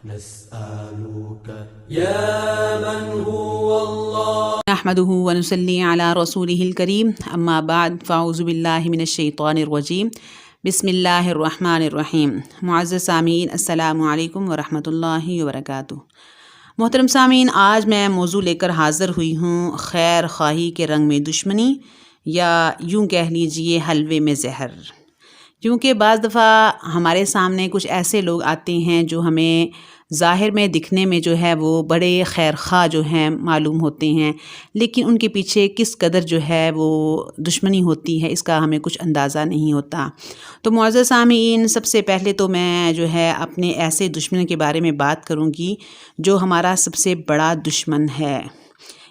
نسألك يا من هو الله نحمده ونصلي على رسوله الكريم اما بعد فاعوذ باللہ من الشیطان الرجیم بسم اللہ الرحمن الرحیم۔ معزز سامعین السلام علیکم ورحمۃ اللہ وبرکاتہ۔ محترم سامعین، آج میں موضوع لے کر حاضر ہوئی ہوں خیر خواہی کے رنگ میں دشمنی، یا یوں کہہ لیجئے حلوے میں زہر۔ کیونکہ بعض دفعہ ہمارے سامنے کچھ ایسے لوگ آتے ہیں جو ہمیں ظاہر میں دکھنے میں جو ہے وہ بڑے خیر خواہ جو ہیں معلوم ہوتے ہیں، لیکن ان کے پیچھے کس قدر جو ہے وہ دشمنی ہوتی ہے اس کا ہمیں کچھ اندازہ نہیں ہوتا۔ تو معزز سامعین، سب سے پہلے تو میں جو ہے اپنے ایسے دشمن کے بارے میں بات کروں گی جو ہمارا سب سے بڑا دشمن ہے۔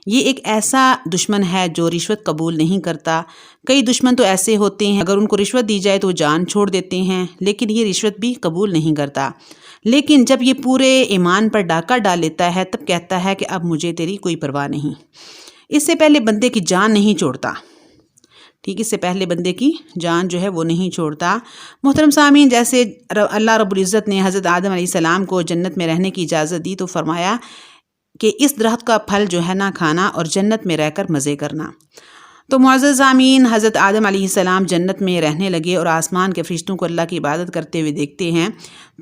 یہ ایک ایسا دشمن ہے جو رشوت قبول نہیں کرتا۔ کئی دشمن تو ایسے ہوتے ہیں اگر ان کو رشوت دی جائے تو وہ جان چھوڑ دیتے ہیں، لیکن یہ رشوت بھی قبول نہیں کرتا۔ لیکن جب یہ پورے ایمان پر ڈاکہ ڈال لیتا ہے تب کہتا ہے کہ اب مجھے تیری کوئی پرواہ نہیں۔ اس سے پہلے بندے کی جان نہیں چھوڑتا، ٹھیک، اس سے پہلے بندے کی جان جو ہے وہ نہیں چھوڑتا۔ محترم سامعین، جیسے اللہ رب العزت نے حضرت آدم علیہ السلام کو جنت میں رہنے کی اجازت دی تو فرمایا کہ اس درخت کا پھل جو ہے نہ کھانا اور جنت میں رہ کر مزے کرنا۔ تو معزز سامعین، حضرت آدم علیہ السلام جنت میں رہنے لگے اور آسمان کے فرشتوں کو اللہ کی عبادت کرتے ہوئے دیکھتے ہیں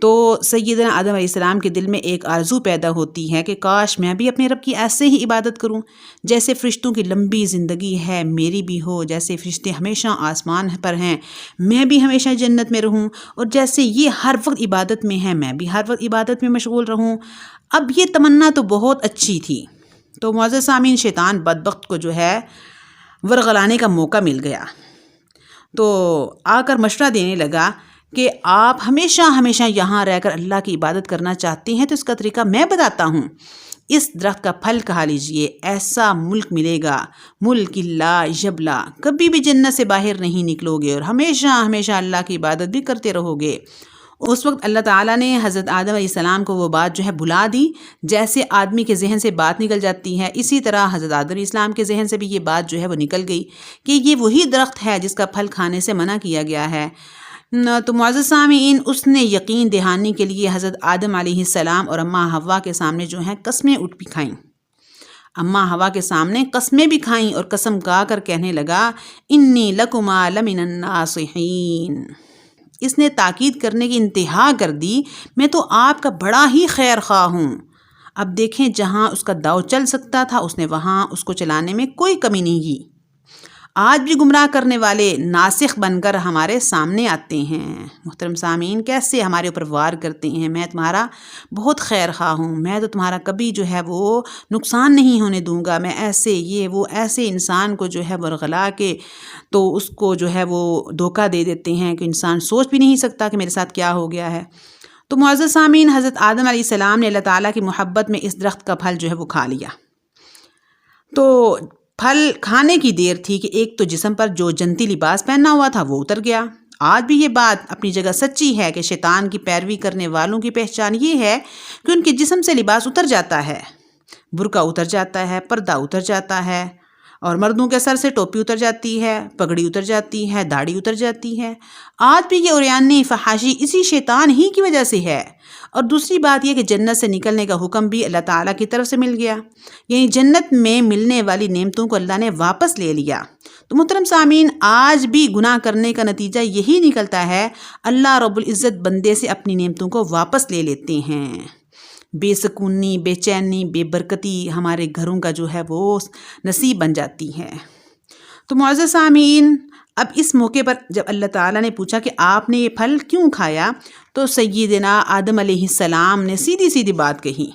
تو سیدنا آدم علیہ السلام کے دل میں ایک آرزو پیدا ہوتی ہے کہ کاش میں بھی اپنے رب کی ایسے ہی عبادت کروں، جیسے فرشتوں کی لمبی زندگی ہے میری بھی ہو، جیسے فرشتے ہمیشہ آسمان پر ہیں میں بھی ہمیشہ جنت میں رہوں، اور جیسے یہ ہر وقت عبادت میں ہیں میں بھی ہر وقت عبادت میں مشغول رہوں۔ اب یہ تمنا تو بہت اچھی تھی، تو معزز سامعین، شیطان بدبخت کو جو ہے ورغلانے کا موقع مل گیا، تو آ کر مشورہ دینے لگا کہ آپ ہمیشہ یہاں رہ کر اللہ کی عبادت کرنا چاہتے ہیں تو اس کا طریقہ میں بتاتا ہوں۔ اس درخت کا پھل کھا لیجئے، ایسا ملک ملے گا، ملک لا یبلا، کبھی بھی جنت سے باہر نہیں نکلو گے اور ہمیشہ اللہ کی عبادت بھی کرتے رہو گے۔ اس وقت اللہ تعالیٰ نے حضرت آدم علیہ السلام کو وہ بات جو ہے بلا دی، جیسے آدمی کے ذہن سے بات نکل جاتی ہے اسی طرح حضرت آدم علیہ السلام کے ذہن سے بھی یہ بات جو ہے وہ نکل گئی کہ یہ وہی درخت ہے جس کا پھل کھانے سے منع کیا گیا ہے۔ تو معزز سامعین، اس نے یقین دہانی کے لیے حضرت آدم علیہ السلام اور اماں حوا کے سامنے جو ہیں قسمیں اٹھ بھی کھائیں، اماں حوا کے سامنے قسمیں بھی کھائیں اور قسم کھا کر کہنے لگا انی لکما لمن الناصحین۔ اس نے تاکید کرنے کی انتہا کر دی، میں تو آپ کا بڑا ہی خیر خواہ ہوں۔ اب دیکھیں، جہاں اس کا داؤ چل سکتا تھا اس نے وہاں اس کو چلانے میں کوئی کمی نہیں کی۔ آج بھی گمراہ کرنے والے ناسخ بن کر ہمارے سامنے آتے ہیں، محترم سامعین، کیسے ہمارے اوپر وار کرتے ہیں، میں تمہارا بہت خیر خواہ ہوں، میں تو تمہارا کبھی جو ہے وہ نقصان نہیں ہونے دوں گا، میں ایسے یہ وہ ایسے انسان کو جو ہے ورغلا کے تو اس کو جو ہے وہ دھوکہ دے دیتے ہیں کہ انسان سوچ بھی نہیں سکتا کہ میرے ساتھ کیا ہو گیا ہے۔ تو معزز سامعین، حضرت آدم علیہ السلام نے اللہ تعالیٰ کی محبت میں اس درخت کا پھل جو ہے وہ کھا لیا۔ تو پھل کھانے کی دیر تھی کہ ایک تو جسم پر جو جنتی لباس پہنا ہوا تھا وہ اتر گیا۔ آج بھی یہ بات اپنی جگہ سچی ہے کہ شیطان کی پیروی کرنے والوں کی پہچان یہ ہے کہ ان کے جسم سے لباس اتر جاتا ہے، برقع اتر جاتا ہے، پردہ اتر جاتا ہے، اور مردوں کے سر سے ٹوپی اتر جاتی ہے، پگڑی اتر جاتی ہے، داڑھی اتر جاتی ہے۔ آج بھی یہ عریانی فحاشی اسی شیطان ہی کی وجہ سے ہے۔ اور دوسری بات یہ کہ جنت سے نکلنے کا حکم بھی اللہ تعالیٰ کی طرف سے مل گیا، یعنی جنت میں ملنے والی نعمتوں کو اللہ نے واپس لے لیا۔ تو محترم سامعین، آج بھی گناہ کرنے کا نتیجہ یہی نکلتا ہے، اللہ رب العزت بندے سے اپنی نعمتوں کو واپس لے لیتے ہیں۔ بے سکونی، بے چینی، بے برکتی ہمارے گھروں کا جو ہے وہ نصیب بن جاتی ہے۔ تو معزز سامعین، اب اس موقع پر جب اللہ تعالیٰ نے پوچھا کہ آپ نے یہ پھل کیوں کھایا تو سیدنا آدم علیہ السلام نے سیدھی بات کہی،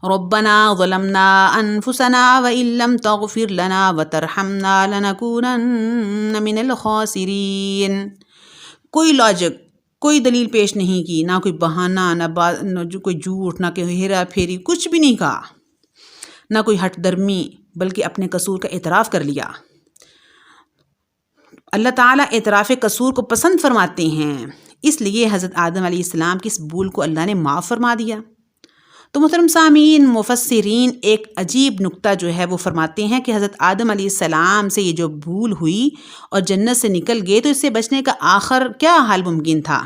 ربنا ظلمنا انفسنا وان لم تغفر لنا وترحمنا لنکونن من الخاسرین۔ کوئی لاجک، کوئی دلیل پیش نہیں کی، نہ کوئی بہانہ، نہ کوئی جھوٹ، نہ کوئی ہیرا پھیری، کچھ بھی نہیں کہا، نہ کوئی ہٹ درمی، بلکہ اپنے قصور کا اعتراف کر لیا۔ اللہ تعالیٰ اعتراف قصور کو پسند فرماتے ہیں، اس لیے حضرت آدم علیہ السلام کی اس بھول کو اللہ نے معاف فرما دیا۔ تو محترم سامعین، مفسرین ایک عجیب نکتہ جو ہے وہ فرماتے ہیں کہ حضرت آدم علیہ السلام سے یہ جو بھول ہوئی اور جنت سے نکل گئے تو اس سے بچنے کا آخر کیا حل ممکن تھا؟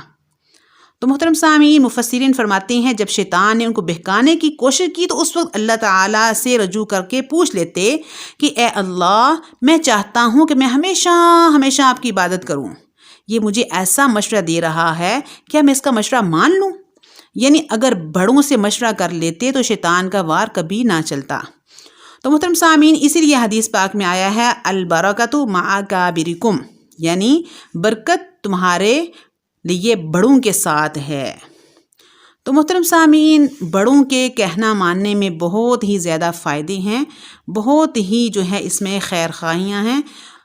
تو محترم سامعین، مفسرین فرماتے ہیں جب شیطان نے ان کو بہکانے کی کوشش کی تو اس وقت اللہ تعالیٰ سے رجوع کر کے پوچھ لیتے کہ اے اللہ، میں چاہتا ہوں کہ میں ہمیشہ ہمیشہ آپ کی عبادت کروں، یہ مجھے ایسا مشورہ دے رہا ہے، کیا میں اس کا مشورہ مان لوں؟ یعنی اگر بڑوں سے مشورہ کر لیتے تو شیطان کا وار کبھی نہ چلتا۔ تو محترم سامعین، اسی لیے حدیث پاک میں آیا ہے البرکۃ مع اکابرکم، یعنی برکت تمہارے لیے بڑوں کے ساتھ ہے۔ تو محترم سامعین، بڑوں کے کہنا ماننے میں بہت ہی زیادہ فائدے ہیں، بہت ہی جو ہے اس میں خیر خواہیاں ہیں۔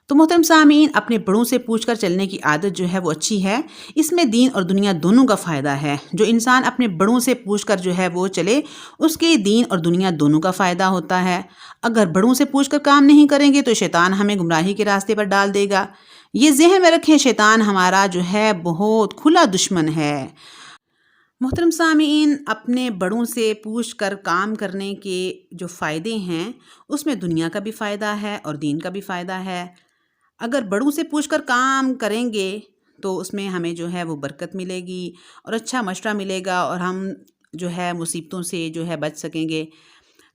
تو محترم سامعین، اپنے بڑوں سے پوچھ کر چلنے کی عادت جو ہے وہ اچھی ہے، اس میں دین اور دنیا دونوں کا فائدہ ہے۔ جو انسان اپنے بڑوں سے پوچھ کر جو ہے وہ چلے، اس کے دین اور دنیا دونوں کا فائدہ ہوتا ہے۔ اگر بڑوں سے پوچھ کر کام نہیں کریں گے تو شیطان ہمیں گمراہی کے راستے پر ڈال دے گا۔ یہ ذہن میں رکھیں، شیطان ہمارا جو ہے بہت کھلا دشمن ہے۔ محترم سامعین، اپنے بڑوں سے پوچھ کر کام کرنے کے جو فائدے ہیں، اس میں دنیا کا بھی فائدہ ہے اور دین کا بھی فائدہ ہے۔ اگر بڑوں سے پوچھ کر کام کریں گے تو اس میں ہمیں جو ہے وہ برکت ملے گی اور اچھا مشورہ ملے گا، اور ہم جو ہے مصیبتوں سے جو ہے بچ سکیں گے۔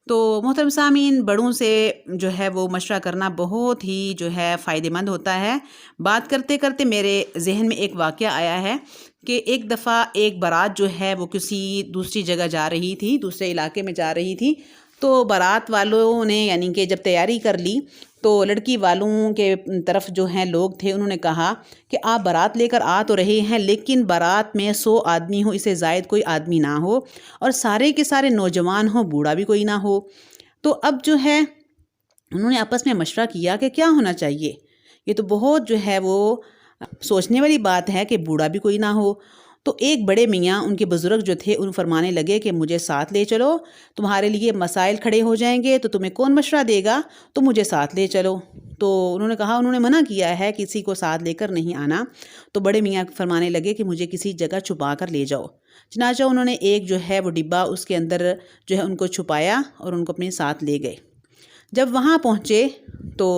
تو محترم سامعین، بڑوں سے جو ہے وہ مشورہ کرنا بہت ہی جو ہے فائدہ مند ہوتا ہے۔ بات کرتے کرتے میرے ذہن میں ایک واقعہ آیا ہے کہ ایک دفعہ ایک بارات جو ہے وہ کسی دوسری جگہ جا رہی تھی، دوسرے علاقے میں جا رہی تھی۔ تو بارات والوں نے یعنی کہ جب تیاری کر لی تو لڑکی والوں کے طرف جو ہیں لوگ تھے، انہوں نے کہا کہ آپ بارات لے کر آ تو رہے ہیں، لیکن بارات میں 100 آدمی ہو، اسے زائد کوئی آدمی نہ ہو، اور سارے کے سارے نوجوان ہوں، بوڑھا بھی کوئی نہ ہو۔ تو اب جو ہے انہوں نے آپس میں مشورہ کیا کہ کیا ہونا چاہیے۔ یہ تو بہت جو ہے وہ سوچنے والی بات ہے کہ بوڑھا بھی کوئی نہ ہو۔ تو ایک بڑے میاں، ان کے بزرگ جو تھے، ان فرمانے لگے کہ مجھے ساتھ لے چلو، تمہارے لیے مسائل کھڑے ہو جائیں گے تو تمہیں کون مشورہ دے گا، تو مجھے ساتھ لے چلو۔ تو انہوں نے کہا، انہوں نے منع کیا ہے کسی کو ساتھ لے کر نہیں آنا۔ تو بڑے میاں فرمانے لگے کہ مجھے کسی جگہ چھپا کر لے جاؤ۔ چنانچہ انہوں نے ایک جو ہے وہ ڈبہ، اس کے اندر جو ہے ان کو چھپایا اور ان کو اپنے ساتھ لے گئے۔ جب وہاں پہنچے تو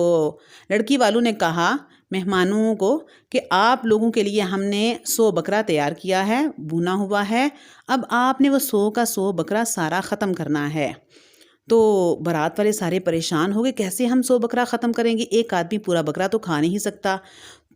لڑکی والوں نے کہا مہمانوں کو کہ آپ لوگوں کے لیے ہم نے 100 بکرا تیار کیا ہے، بھونا ہوا ہے، اب آپ نے وہ 100 کا 100 بکرا سارا ختم کرنا ہے۔ تو بارات والے سارے پریشان ہو گئے، کیسے ہم 100 بکرا ختم کریں گے؟ ایک آدمی پورا بکرا تو کھا نہیں سکتا،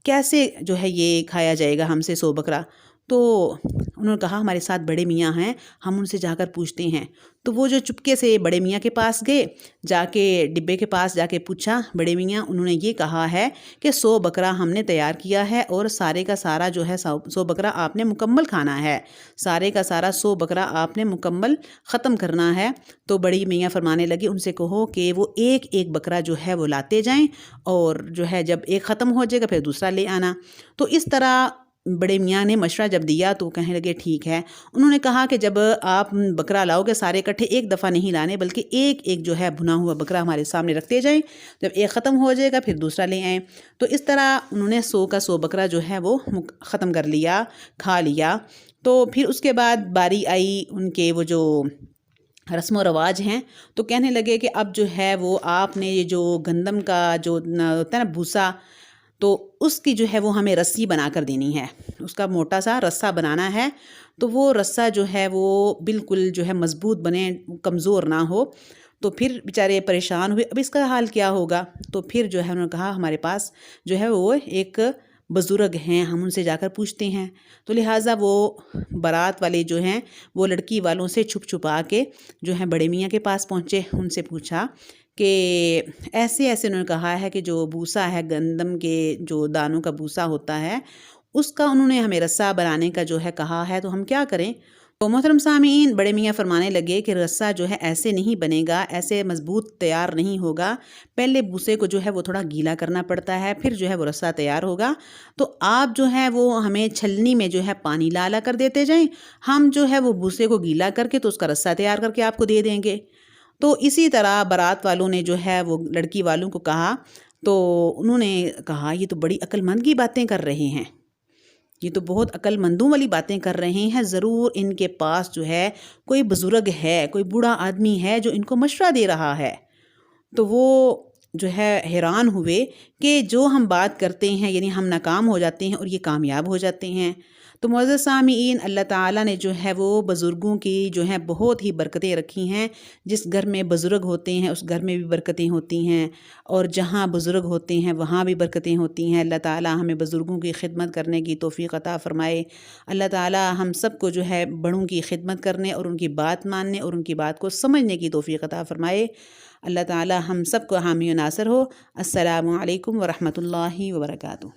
کیسے جو ہے یہ کھایا جائے گا ہم سے 100 بکرا؟ تو انہوں نے کہا ہمارے ساتھ بڑے میاں ہیں، ہم ان سے جا کر پوچھتے ہیں۔ تو وہ جو چپکے سے بڑے میاں کے پاس گئے، جا کے ڈبے کے پاس جا کے پوچھا، بڑے میاں انہوں نے یہ کہا ہے کہ 100 بکرا ہم نے تیار کیا ہے اور سارے کا سارا جو ہے 100 بکرا آپ نے مکمل کھانا ہے، سارے کا سارا 100 بکرا آپ نے مکمل ختم کرنا ہے۔ تو بڑی میاں فرمانے لگی ان سے کہو کہ وہ ایک ایک بکرا جو ہے وہ لاتے جائیں، اور جو ہے جب ایک ختم ہو جائے گا پھر دوسرا لے آنا۔ تو اس طرح بڑے میاں نے مشورہ جب دیا تو کہنے لگے ٹھیک ہے۔ انہوں نے کہا کہ جب آپ بکرا لاؤ گے سارے اکٹھے ایک دفعہ نہیں لانے، بلکہ ایک ایک جو ہے بھنا ہوا بکرا ہمارے سامنے رکھتے جائیں، جب ایک ختم ہو جائے گا پھر دوسرا لے آئیں۔ تو اس طرح انہوں نے 100 کا 100 بکرا جو ہے وہ ختم کر لیا، کھا لیا۔ تو پھر اس کے بعد باری آئی ان کے وہ جو رسم و رواج ہیں، تو کہنے لگے کہ اب جو ہے وہ آپ نے یہ جو گندم کا جو ہوتا ہے نا بھوسا، تو اس کی جو ہے وہ ہمیں رسی بنا کر دینی ہے، اس کا موٹا سا رسہ بنانا ہے۔ تو وہ رسہ جو ہے وہ بالکل جو ہے مضبوط بنے، کمزور نہ ہو۔ تو پھر بیچارے پریشان ہوئے، اب اس کا حال کیا ہوگا؟ تو پھر جو ہے انہوں نے کہا ہمارے پاس جو ہے وہ ایک بزرگ ہیں، ہم ان سے جا کر پوچھتے ہیں۔ تو لہٰذا وہ بارات والے جو ہیں وہ لڑکی والوں سے چھپ چھپا کے جو ہے بڑے میاں کے پاس پہنچے، ان سے پوچھا کہ ایسے ایسے انہوں نے کہا ہے کہ جو بھوسا ہے، گندم کے جو دانوں کا بھوسا ہوتا ہے، اس کا انہوں نے ہمیں رسہ بنانے کا جو ہے کہا ہے، تو ہم کیا کریں؟ تو محترم سامعین، بڑے میاں فرمانے لگے کہ رسہ جو ہے ایسے نہیں بنے گا، ایسے مضبوط تیار نہیں ہوگا، پہلے بھوسے کو جو ہے وہ تھوڑا گیلا کرنا پڑتا ہے، پھر جو ہے وہ رسہ تیار ہوگا۔ تو آپ جو ہے وہ ہمیں چھلنی میں جو ہے پانی لا کر دیتے جائیں، ہم جو ہے وہ بھوسے کو گیلا کر کے تو اس کا رسہ تیار کر کے آپ کو دے دیں گے۔ تو اسی طرح بارات والوں نے جو ہے وہ لڑکی والوں کو کہا، تو انہوں نے کہا یہ تو بڑی عقل مند کی باتیں کر رہے ہیں، یہ تو بہت عقل مندوں والی باتیں کر رہے ہیں، ضرور ان کے پاس جو ہے کوئی بزرگ ہے، کوئی بوڑھا آدمی ہے جو ان کو مشورہ دے رہا ہے۔ تو وہ جو ہے حیران ہوئے کہ جو ہم بات کرتے ہیں یعنی ہم ناکام ہو جاتے ہیں اور یہ کامیاب ہو جاتے ہیں۔ تو معزز سامعین، اللہ تعالیٰ نے جو ہے وہ بزرگوں کی جو ہیں بہت ہی برکتیں رکھی ہیں۔ جس گھر میں بزرگ ہوتے ہیں اس گھر میں بھی برکتیں ہوتی ہیں، اور جہاں بزرگ ہوتے ہیں وہاں بھی برکتیں ہوتی ہیں۔ اللہ تعالیٰ ہمیں بزرگوں کی خدمت کرنے کی توفیق عطا فرمائے۔ اللہ تعالیٰ ہم سب کو جو ہے بڑوں کی خدمت کرنے اور ان کی بات ماننے اور ان کی بات کو سمجھنے کی توفیق عطا فرمائے۔ اللہ تعالیٰ ہم سب کو حامی و ناصر ہو۔ السلام علیکم ورحمۃ اللہ وبرکاتہ۔